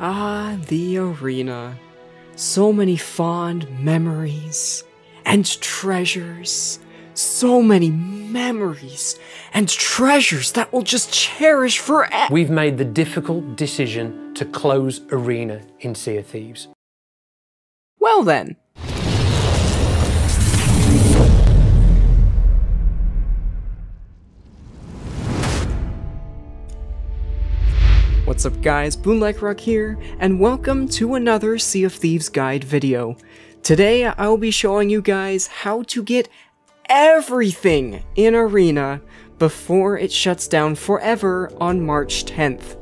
Ah, the arena. So many fond memories and treasures. So many memories and treasures that we'll just cherish forever. We've made the difficult decision to close Arena in Sea of Thieves. Well then. What's up guys, BlueLycanroc here, and welcome to another Sea of Thieves guide video. Today I'll be showing you guys how to get everything in Arena before it shuts down forever on March 10th.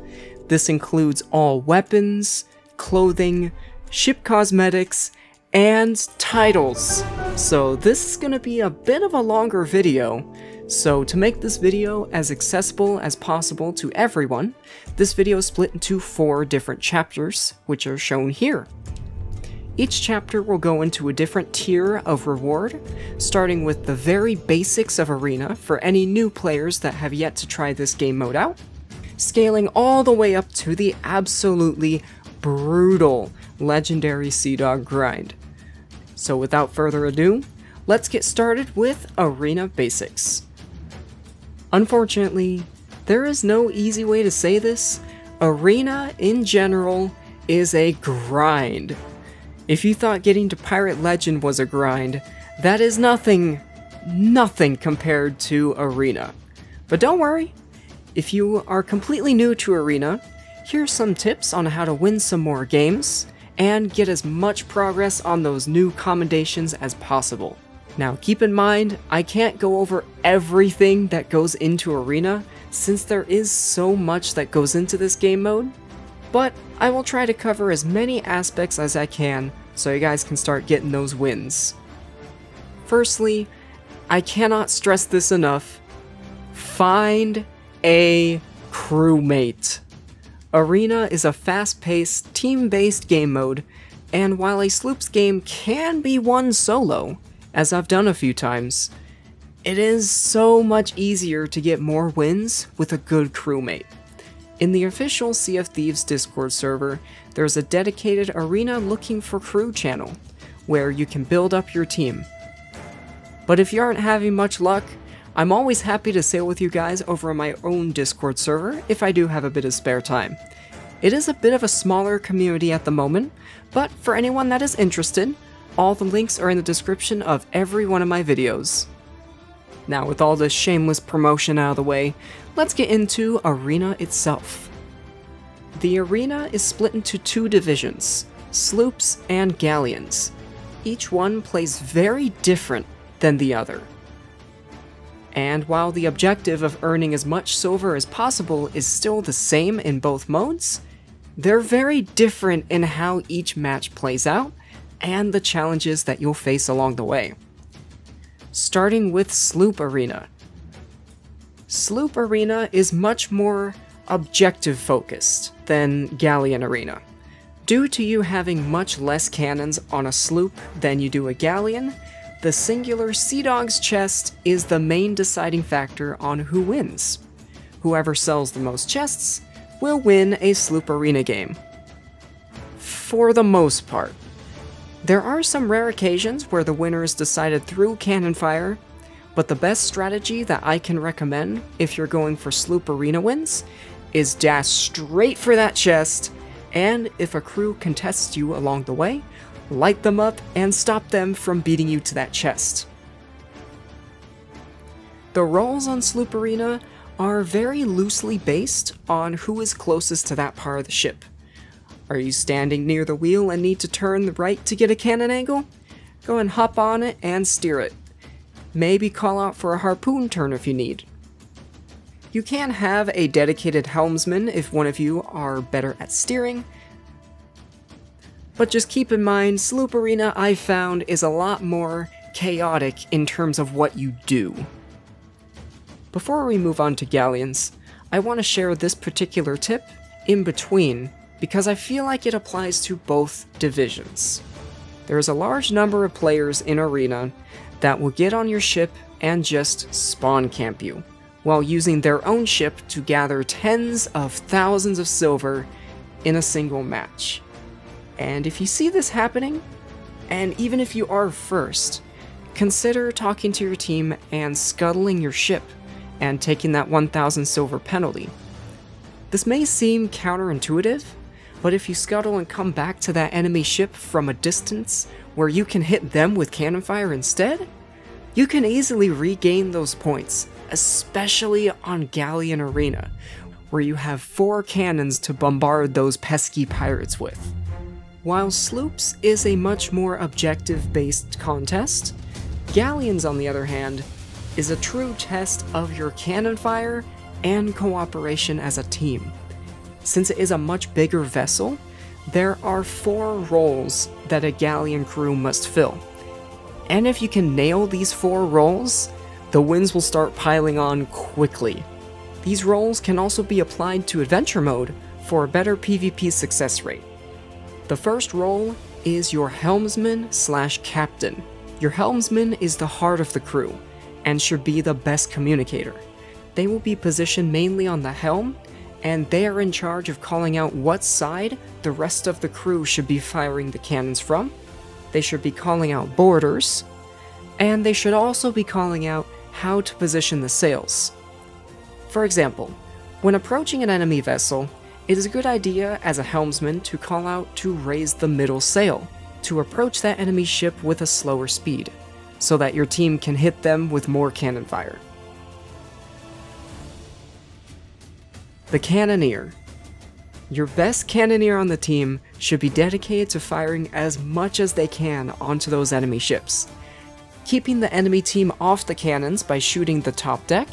This includes all weapons, clothing, ship cosmetics, and titles. So this is going to be a bit of a longer video. So to make this video as accessible as possible to everyone, this video is split into 4 different chapters, which are shown here. Each chapter will go into a different tier of reward, starting with the very basics of Arena for any new players that have yet to try this game mode out, scaling all the way up to the absolutely brutal Legendary Sea Dog grind. So without further ado, let's get started with Arena Basics. Unfortunately, there is no easy way to say this. Arena, in general, is a grind. If you thought getting to Pirate Legend was a grind, that is nothing compared to Arena. But don't worry, if you are completely new to Arena, here's some tips on how to win some more games, and get as much progress on those new commendations as possible. Now keep in mind, I can't go over everything that goes into Arena, since there is so much that goes into this game mode, but I will try to cover as many aspects as I can, so you guys can start getting those wins. Firstly, I cannot stress this enough, find a crewmate. Arena is a fast-paced, team-based game mode, and while a sloops game can be won solo, as I've done a few times, it is so much easier to get more wins with a good crewmate. In the official Sea of Thieves Discord server, there's a dedicated Arena Looking for Crew channel, where you can build up your team. But if you aren't having much luck, I'm always happy to sail with you guys over on my own Discord server if I do have a bit of spare time. It is a bit of a smaller community at the moment, but for anyone that is interested, all the links are in the description of every one of my videos. Now with all this shameless promotion out of the way, let's get into Arena itself. The Arena is split into 2 divisions, sloops and galleons. Each one plays very different than the other. And while the objective of earning as much silver as possible is still the same in both modes, they're very different in how each match plays out, and the challenges that you'll face along the way. Starting with Sloop Arena. Sloop Arena is much more objective focused than Galleon Arena. Due to you having much less cannons on a sloop than you do a galleon, the singular Sea Dog's chest is the main deciding factor on who wins. Whoever sells the most chests will win a Sloop Arena game. For the most part. There are some rare occasions where the winner is decided through cannon fire, but the best strategy that I can recommend if you're going for Sloop Arena wins is dash straight for that chest, and if a crew contests you along the way, light them up and stop them from beating you to that chest. The roles on Sloop Arena are very loosely based on who is closest to that part of the ship. Are you standing near the wheel and need to turn right to get a cannon angle? Go and hop on it and steer it. Maybe call out for a harpoon turn if you need. You can have a dedicated helmsman if one of you are better at steering, but just keep in mind, Sloop Arena I found is a lot more chaotic in terms of what you do. Before we move on to galleons, I want to share this particular tip in between, because I feel like it applies to both divisions. There is a large number of players in Arena that will get on your ship and just spawn camp you, while using their own ship to gather tens of thousands of silver in a single match. And if you see this happening, and even if you are first, consider talking to your team and scuttling your ship and taking that 1,000 silver penalty. This may seem counterintuitive, but if you scuttle and come back to that enemy ship from a distance where you can hit them with cannon fire instead, you can easily regain those points, especially on Galleon Arena, where you have 4 cannons to bombard those pesky pirates with. While sloops is a much more objective-based contest, Galleons, on the other hand, is a true test of your cannon fire and cooperation as a team. Since it is a much bigger vessel, there are 4 roles that a galleon crew must fill. And if you can nail these 4 roles, the wins will start piling on quickly. These roles can also be applied to adventure mode for a better PvP success rate. The first role is your helmsman/captain. Your helmsman is the heart of the crew, and should be the best communicator. They will be positioned mainly on the helm, and they are in charge of calling out what side the rest of the crew should be firing the cannons from. They should be calling out boarders, and they should also be calling out how to position the sails. For example, when approaching an enemy vessel, it is a good idea as a helmsman to call out to raise the middle sail, to approach that enemy ship with a slower speed, so that your team can hit them with more cannon fire. The Cannoneer. Your best Cannoneer on the team should be dedicated to firing as much as they can onto those enemy ships, keeping the enemy team off the cannons by shooting the top deck,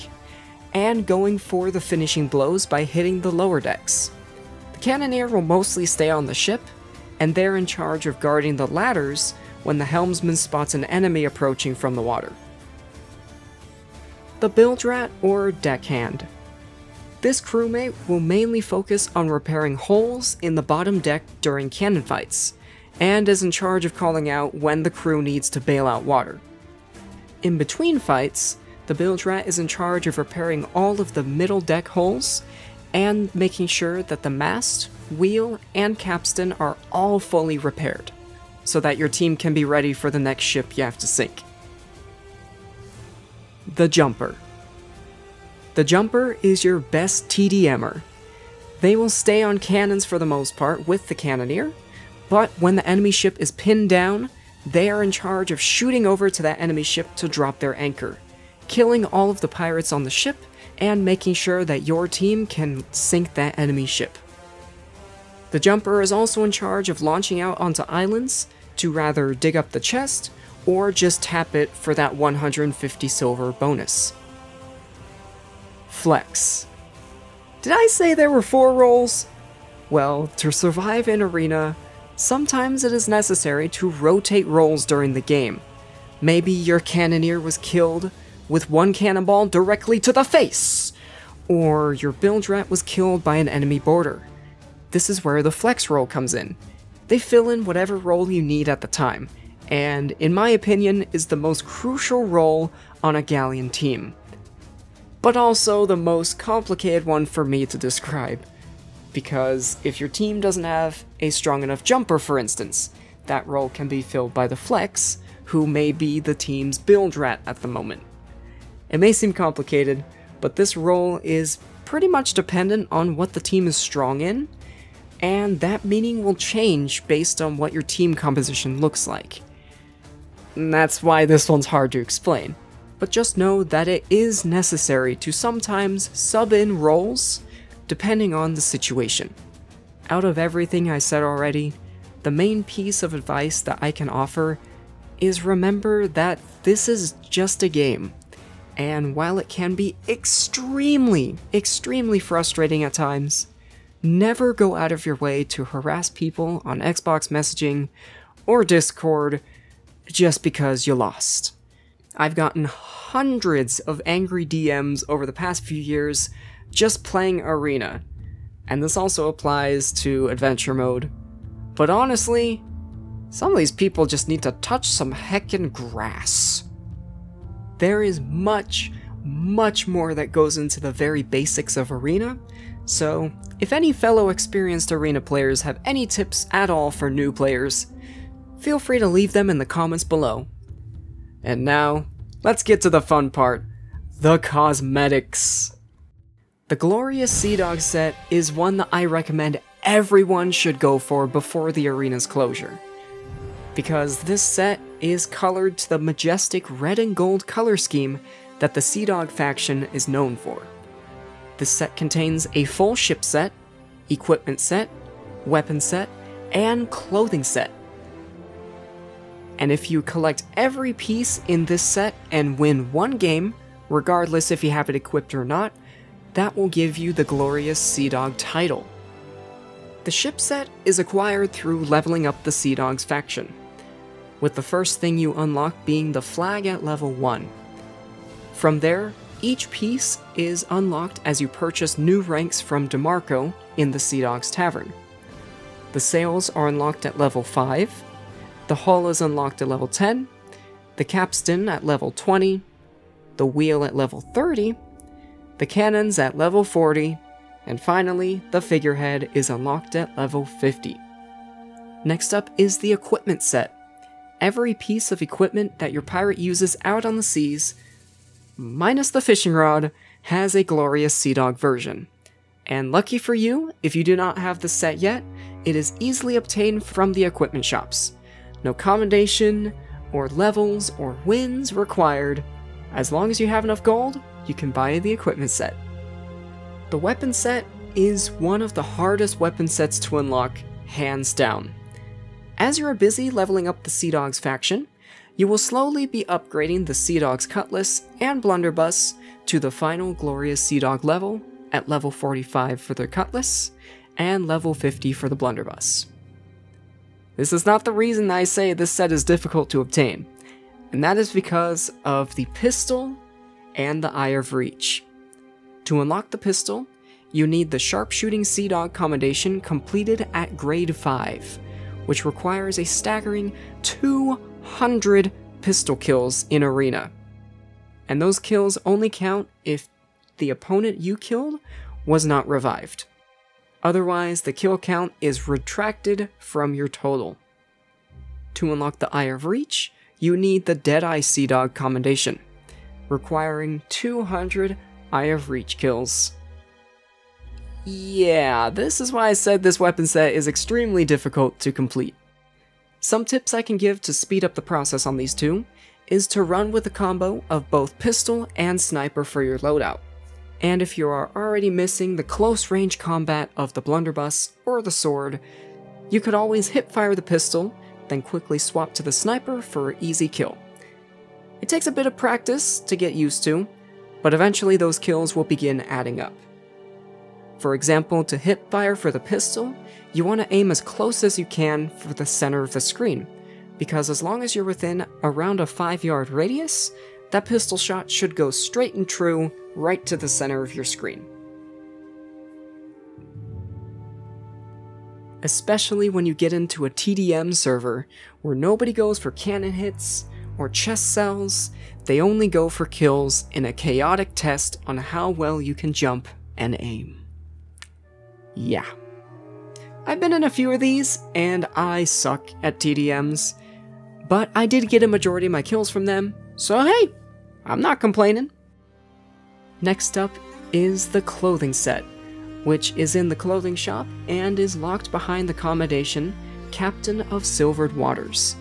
and going for the finishing blows by hitting the lower decks. The Cannoneer will mostly stay on the ship, and they're in charge of guarding the ladders when the helmsman spots an enemy approaching from the water. The Bilgerat or Deckhand. This crewmate will mainly focus on repairing holes in the bottom deck during cannon fights, and is in charge of calling out when the crew needs to bail out water. In between fights, the Bilgerat is in charge of repairing all of the middle deck holes, and making sure that the mast, wheel, and capstan are all fully repaired, so that your team can be ready for the next ship you have to sink. The Jumper. The Jumper is your best TDMer. They will stay on cannons for the most part with the Cannoneer, but when the enemy ship is pinned down, they are in charge of shooting over to that enemy ship to drop their anchor, killing all of the pirates on the ship, and making sure that your team can sink that enemy ship. The Jumper is also in charge of launching out onto islands to rather dig up the chest, or just tap it for that 150 silver bonus. Flex. Did I say there were 4 roles? Well, to survive in Arena, sometimes it is necessary to rotate roles during the game. Maybe your Cannoneer was killed with 1 cannonball directly to the face, or your Bilgerat was killed by an enemy boarder. This is where the Flex role comes in. They fill in whatever role you need at the time, and in my opinion is the most crucial role on a Galleon team. But also the most complicated one for me to describe, because if your team doesn't have a strong enough jumper, for instance, that role can be filled by the Flex, who may be the team's Bilgerat at the moment. It may seem complicated, but this role is pretty much dependent on what the team is strong in, and that meaning will change based on what your team composition looks like. And that's why this one's hard to explain. But just know that it is necessary to sometimes sub in roles depending on the situation. Out of everything I said already, the main piece of advice that I can offer is remember that this is just a game. And while it can be extremely frustrating at times, never go out of your way to harass people on Xbox messaging or Discord just because you lost. I've gotten hundreds of angry DMs over the past few years just playing Arena, and this also applies to adventure mode. But honestly, some of these people just need to touch some heckin' grass. There is much more that goes into the very basics of Arena, So, if any fellow experienced arena players have any tips at all for new players, feel free to leave them in the comments below. And now, let's get to the fun part, the cosmetics. The Glorious Sea Dog set is one that I recommend everyone should go for before the arena's closure, because this set is colored to the majestic red and gold color scheme that the Sea Dog faction is known for. This set contains a full ship set, equipment set, weapon set, and clothing set. And if you collect every piece in this set and win one game, regardless if you have it equipped or not, that will give you the Glorious Sea Dog title. The ship set is acquired through leveling up the Sea Dog's faction, with the first thing you unlock being the flag at level 1. From there, each piece is unlocked as you purchase new ranks from DeMarco in the Sea Dog's Tavern. The sails are unlocked at level 5, the hull is unlocked at level 10, the capstan at level 20, the wheel at level 30, the cannons at level 40, and finally, the figurehead is unlocked at level 50. Next up is the equipment set. Every piece of equipment that your pirate uses out on the seas, minus the fishing rod, has a Glorious Sea Dog version. And lucky for you, if you do not have the set yet, it is easily obtained from the equipment shops. No commendation, or levels, or wins required. As long as you have enough gold, you can buy the equipment set. The weapon set is one of the hardest weapon sets to unlock, hands down. As you are busy leveling up the Sea Dog's faction, you will slowly be upgrading the Sea Dog's cutlass and blunderbuss to the final Glorious Sea Dog level at level 45 for the cutlass and level 50 for the blunderbuss. This is not the reason I say this set is difficult to obtain, and that is because of the pistol and the Eye of Reach. To unlock the pistol, you need the Sharpshooting Sea Dog commendation completed at grade 5, which requires a staggering 200 pistol kills in arena. And those kills only count if the opponent you killed was not revived. Otherwise, the kill count is retracted from your total. To unlock the Eye of Reach, you need the Deadeye Sea Dog commendation, requiring 200 Eye of Reach kills. Yeah, this is why I said this weapon set is extremely difficult to complete. Some tips I can give to speed up the process on these two is to run with a combo of both pistol and sniper for your loadout. And if you are already missing the close range combat of the blunderbuss or the sword, you could always hip fire the pistol, then quickly swap to the sniper for an easy kill. It takes a bit of practice to get used to, but eventually those kills will begin adding up. For example, to hip fire for the pistol, you want to aim as close as you can for the center of the screen, because as long as you're within around a 5-yard radius, that pistol shot should go straight and true right to the center of your screen. Especially when you get into a TDM server where nobody goes for cannon hits or chest cells, they only go for kills in a chaotic test on how well you can jump and aim. Yeah. I've been in a few of these, and I suck at TDMs, but I did get a majority of my kills from them, so hey, I'm not complaining. Next up is the clothing set, which is in the clothing shop and is locked behind the commendation Captain of Silvered Waters,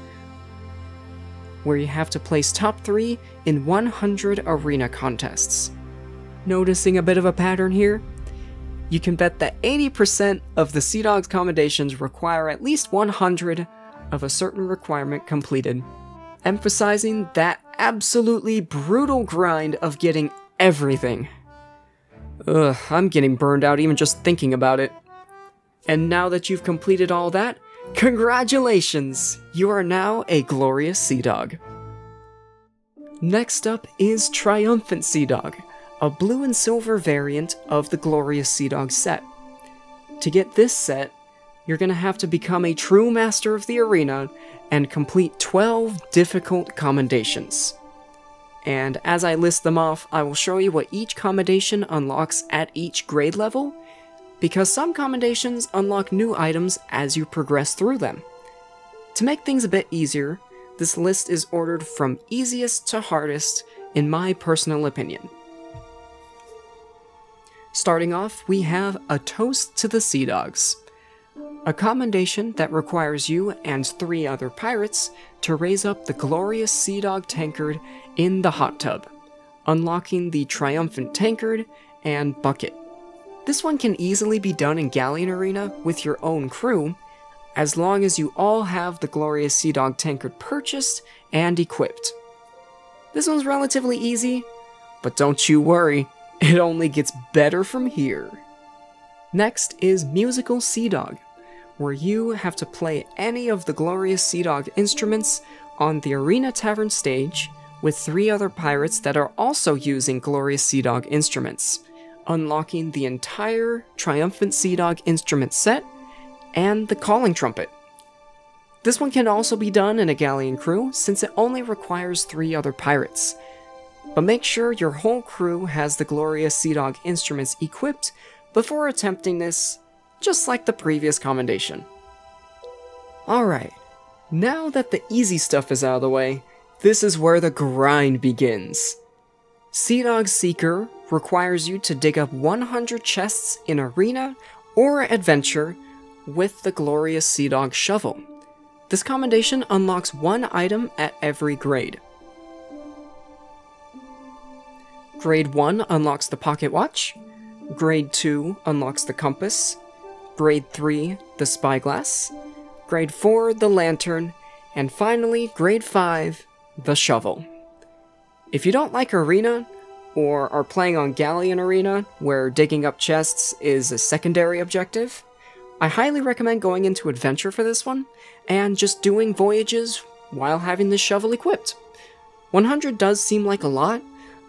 where you have to place top 3 in 100 arena contests. Noticing a bit of a pattern here? You can bet that 80% of the Sea Dog's commendations require at least 100 of a certain requirement completed, emphasizing that absolutely brutal grind of getting everything. Ugh, I'm getting burned out even just thinking about it. And now that you've completed all that, congratulations! You are now a Glorious Sea Dog. Next up is Triumphant Sea Dog, a blue and silver variant of the Glorious Sea Dog set. To get this set, you're gonna have to become a true master of the arena and complete 12 difficult commendations. And as I list them off, I will show you what each commendation unlocks at each grade level, because some commendations unlock new items as you progress through them. To make things a bit easier, this list is ordered from easiest to hardest, in my personal opinion. Starting off, we have A Toast to the Sea Dogs, a commendation that requires you and 3 other pirates to raise up the glorious Sea Dog tankard in the hot tub, unlocking the Triumphant tankard and bucket. This one can easily be done in Galleon Arena with your own crew, as long as you all have the glorious Sea Dog tankard purchased and equipped. This one's relatively easy, but don't you worry, it only gets better from here. Next is Musical Sea Dog, where you have to play any of the glorious Sea Dog instruments on the Arena Tavern stage with 3 other pirates that are also using glorious Sea Dog instruments, unlocking the entire Triumphant Sea Dog instrument set and the calling trumpet. This one can also be done in a galleon crew since it only requires 3 other pirates. But make sure your whole crew has the glorious Sea Dog instruments equipped before attempting this, just like the previous commendation. Alright, now that the easy stuff is out of the way, this is where the grind begins. Sea Dog Seeker requires you to dig up 100 chests in Arena or Adventure with the glorious Sea Dog Shovel. This commendation unlocks 1 item at every grade. Grade 1 unlocks the Pocket Watch, Grade 2 unlocks the Compass, Grade 3 the Spyglass, Grade 4 the Lantern, and finally Grade 5 the Shovel. If you don't like Arena, or are playing on Galleon Arena, where digging up chests is a secondary objective, I highly recommend going into Adventure for this one, and just doing voyages while having this shovel equipped. 100 does seem like a lot,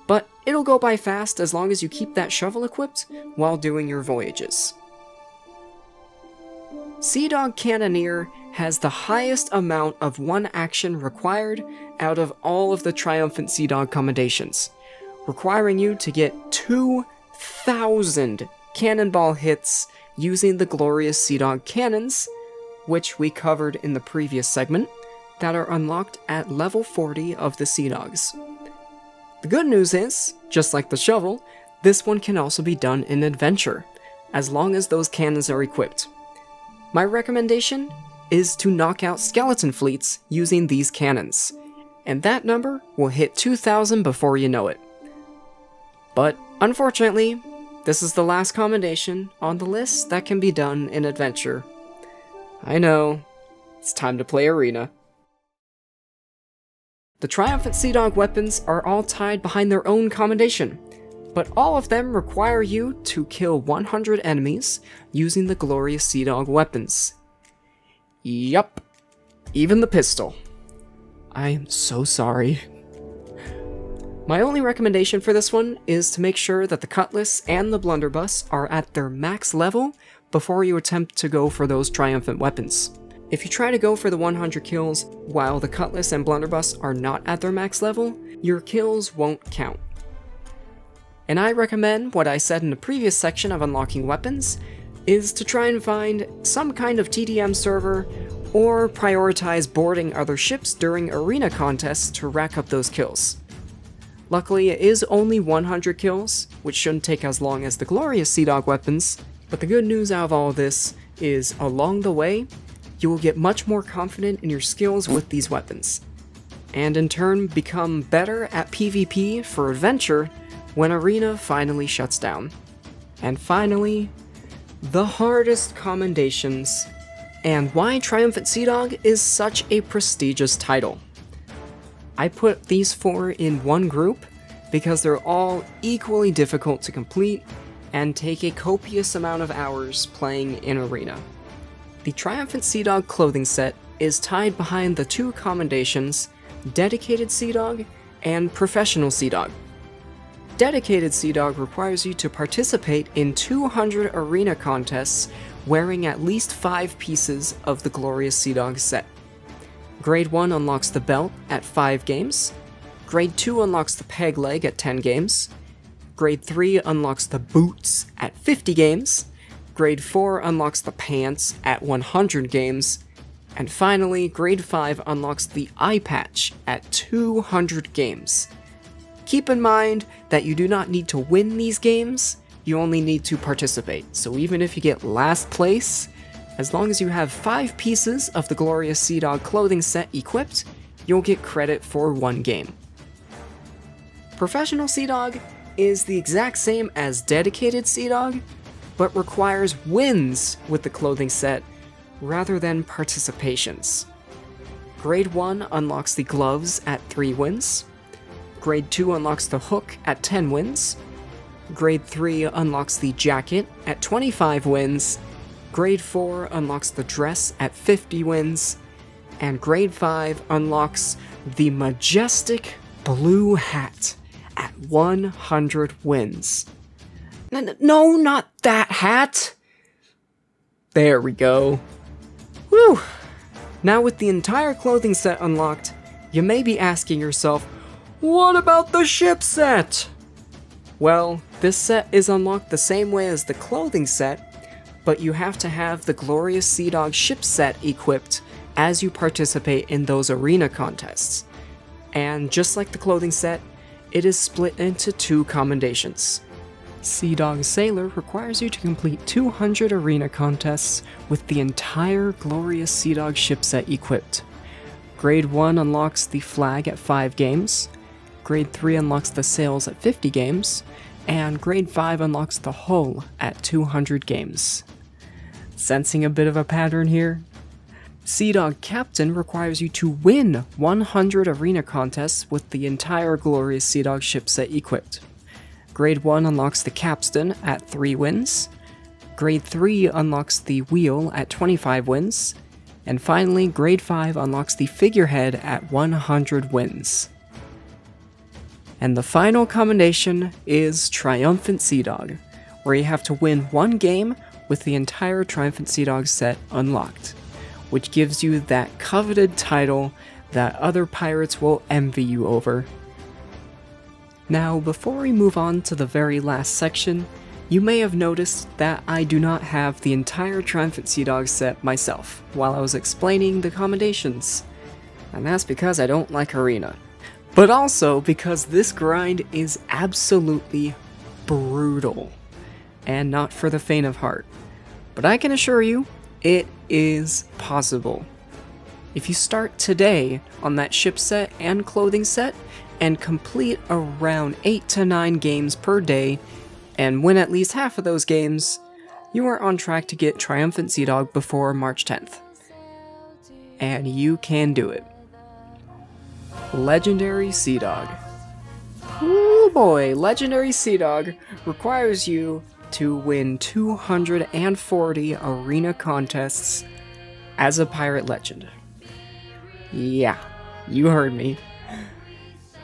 but it'll go by fast as long as you keep that shovel equipped while doing your voyages. Sea Dog Cannoneer has the highest amount of 1 action required out of all of the Triumphant Sea Dog commendations, requiring you to get 2,000 cannonball hits using the glorious Sea Dog cannons, which we covered in the previous segment, that are unlocked at level 40 of the Sea Dogs. The good news is, just like the shovel, this one can also be done in Adventure, as long as those cannons are equipped. My recommendation is to knock out skeleton fleets using these cannons, and that number will hit 2,000 before you know it. But unfortunately, this is the last commendation on the list that can be done in Adventure. I know, it's time to play Arena. The Triumphant Sea Dog weapons are all tied behind their own commendation, but all of them require you to kill 100 enemies using the glorious Sea Dog weapons. Yup, even the pistol. I am so sorry. My only recommendation for this one is to make sure that the Cutlass and the Blunderbuss are at their max level before you attempt to go for those triumphant weapons. If you try to go for the 100 kills while the Cutlass and Blunderbuss are not at their max level, your kills won't count. And I recommend what I said in the previous section of unlocking weapons, is to try and find some kind of TDM server or prioritize boarding other ships during arena contests to rack up those kills. Luckily, it is only 100 kills, which shouldn't take as long as the glorious Sea Dog weapons, but the good news out of all of this is along the way, you will get much more confident in your skills with these weapons, and in turn become better at PvP for Adventure when Arena finally shuts down. And finally, the hardest commendations, and why Triumphant Sea Dog is such a prestigious title. I put these 4 in one group because they're all equally difficult to complete and take a copious amount of hours playing in Arena. The Triumphant Sea Dog clothing set is tied behind the 2 commendations, Dedicated Sea Dog and Professional Sea Dog. Dedicated Sea Dog requires you to participate in 200 arena contests wearing at least 5 pieces of the glorious Sea Dog set. Grade 1 unlocks the belt at 5 games, Grade 2 unlocks the peg leg at 10 games, Grade 3 unlocks the boots at 50 games, Grade 4 unlocks the pants at 100 games, and finally, Grade 5 unlocks the eye patch at 200 games. Keep in mind that you do not need to win these games, you only need to participate. So even if you get last place, as long as you have 5 pieces of the Glorious Sea Dog clothing set equipped, you'll get credit for 1 game. Professional Sea Dog is the exact same as Dedicated Sea Dog, but requires wins with the clothing set rather than participations. Grade 1 unlocks the gloves at 3 wins. Grade 2 unlocks the hook at 10 wins. Grade 3 unlocks the jacket at 25 wins. Grade 4 unlocks the dress at 50 wins. And Grade 5 unlocks the majestic blue hat at 100 wins. No, not that hat! There we go. Whew! Now with the entire clothing set unlocked, you may be asking yourself, what about the ship set? Well, this set is unlocked the same way as the clothing set, but you have to have the Glorious Sea Dog ship set equipped as you participate in those arena contests. And just like the clothing set, it is split into 2 commendations. Sea Dog Sailor requires you to complete 200 arena contests with the entire Glorious Sea Dog ship set equipped. Grade 1 unlocks the flag at 5 games, Grade 3 unlocks the sails at 50 games, and Grade 5 unlocks the hull at 200 games. Sensing a bit of a pattern here? Sea Dog Captain requires you to win 100 arena contests with the entire Glorious Sea Dog ship set equipped. Grade 1 unlocks the capstan at 3 wins, Grade 3 unlocks the wheel at 25 wins, and finally Grade 5 unlocks the figurehead at 100 wins. And the final commendation is Triumphant Sea Dog, where you have to win 1 game with the entire Triumphant Sea Dog set unlocked, which gives you that coveted title that other pirates will envy you over. Now, before we move on to the very last section, you may have noticed that I do not have the entire Triumphant Sea Dog set myself while I was explaining the commendations, and that's because I don't like Arena. But also because this grind is absolutely brutal, and not for the faint of heart. But I can assure you, it is possible. If you start today on that ship set and clothing set, and complete around 8 to 9 games per day, and win at least half of those games, you are on track to get Triumphant Sea Dog before March 10th. And you can do it. Legendary Sea Dog. Oh boy, Legendary Sea Dog requires you to win 240 arena contests as a pirate legend. Yeah, you heard me.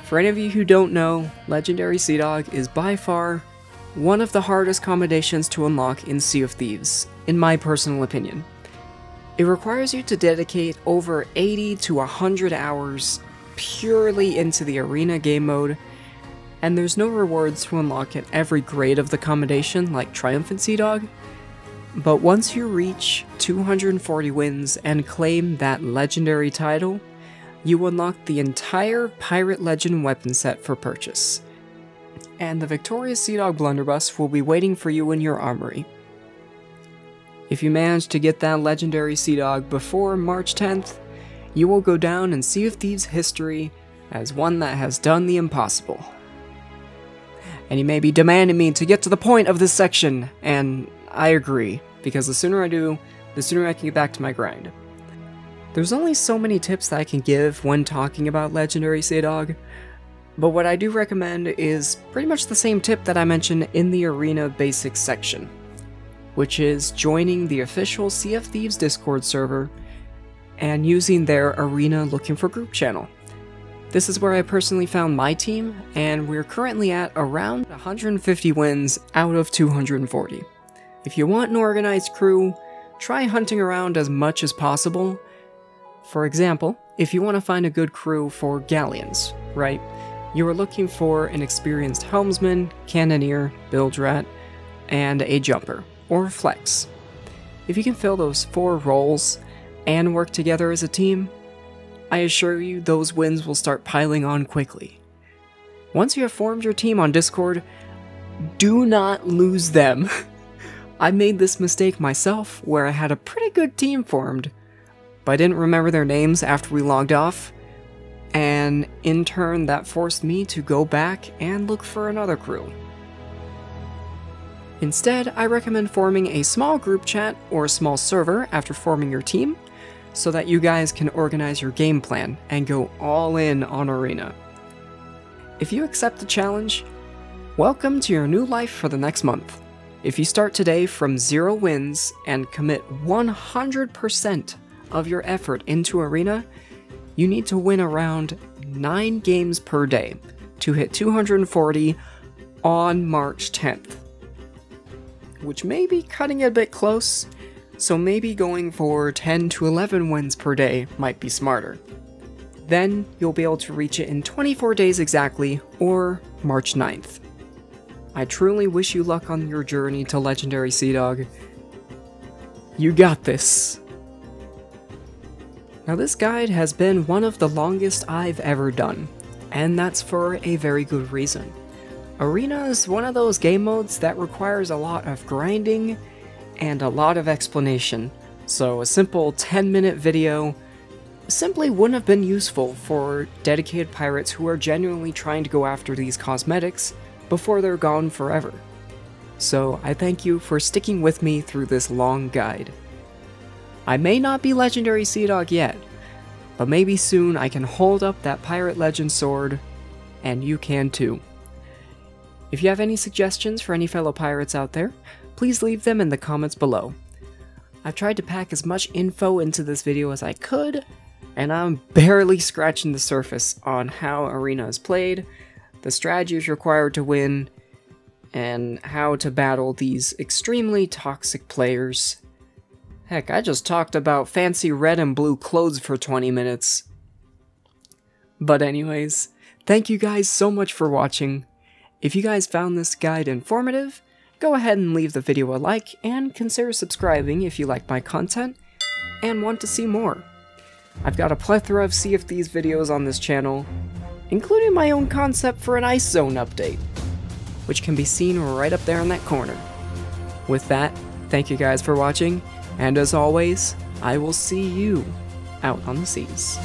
For any of you who don't know, Legendary Sea Dog is by far one of the hardest commendations to unlock in Sea of Thieves, in my personal opinion. It requires you to dedicate over 80 to 100 hours purely into the arena game mode, and there's no rewards to unlock at every grade of the commendation like Triumphant Sea Dog, but once you reach 240 wins and claim that legendary title, you unlock the entire Pirate Legend weapon set for purchase, and the Victorious Sea Dog blunderbuss will be waiting for you in your armory. If you manage to get that Legendary Sea Dog before March 10th, you will go down in Sea of Thieves history as one that has done the impossible. And you may be demanding me to get to the point of this section, and I agree, because the sooner I do, the sooner I can get back to my grind. There's only so many tips that I can give when talking about Legendary Sea Dog, but what I do recommend is pretty much the same tip that I mentioned in the Arena Basics section, which is joining the official Sea of Thieves Discord server and using their Arena Looking for Group channel. This is where I personally found my team, and we're currently at around 150 wins out of 240. If you want an organized crew, try hunting around as much as possible. For example, if you want to find a good crew for galleons, right? You are looking for an experienced helmsman, cannoneer, bilge rat, and a jumper. or flex. If you can fill those 4 roles and work together as a team, I assure you those wins will start piling on quickly. Once you have formed your team on Discord, do not lose them. I made this mistake myself where I had a pretty good team formed, but I didn't remember their names after we logged off, and in turn that forced me to go back and look for another crew. Instead, I recommend forming a small group chat or a small server after forming your team, so that you guys can organize your game plan and go all in on Arena. If you accept the challenge, welcome to your new life for the next month. If you start today from 0 wins and commit 100% of your effort into Arena, you need to win around 9 games per day to hit 240 on March 10th. Which may be cutting it a bit close, so maybe going for 10 to 11 wins per day might be smarter. Then you'll be able to reach it in 24 days exactly, or March 9th. I truly wish you luck on your journey to Legendary Sea Dog. You got this! Now this guide has been one of the longest I've ever done, and that's for a very good reason. Arena is one of those game modes that requires a lot of grinding and a lot of explanation, so a simple 10-minute video simply wouldn't have been useful for dedicated pirates who are genuinely trying to go after these cosmetics before they're gone forever. So I thank you for sticking with me through this long guide. I may not be Legendary Sea Dog yet, but maybe soon I can hold up that Pirate Legend sword, and you can too. If you have any suggestions for any fellow pirates out there, please leave them in the comments below. I've tried to pack as much info into this video as I could, and I'm barely scratching the surface on how Arena is played, the strategies required to win, and how to battle these extremely toxic players. Heck, I just talked about fancy red and blue clothes for 20 minutes. But anyways, thank you guys so much for watching. If you guys found this guide informative, go ahead and leave the video a like, and consider subscribing if you like my content and want to see more. I've got a plethora of Sea of Thieves videos on this channel, including my own concept for an ice zone update, which can be seen right up there in that corner. With that, thank you guys for watching, and as always, I will see you out on the seas.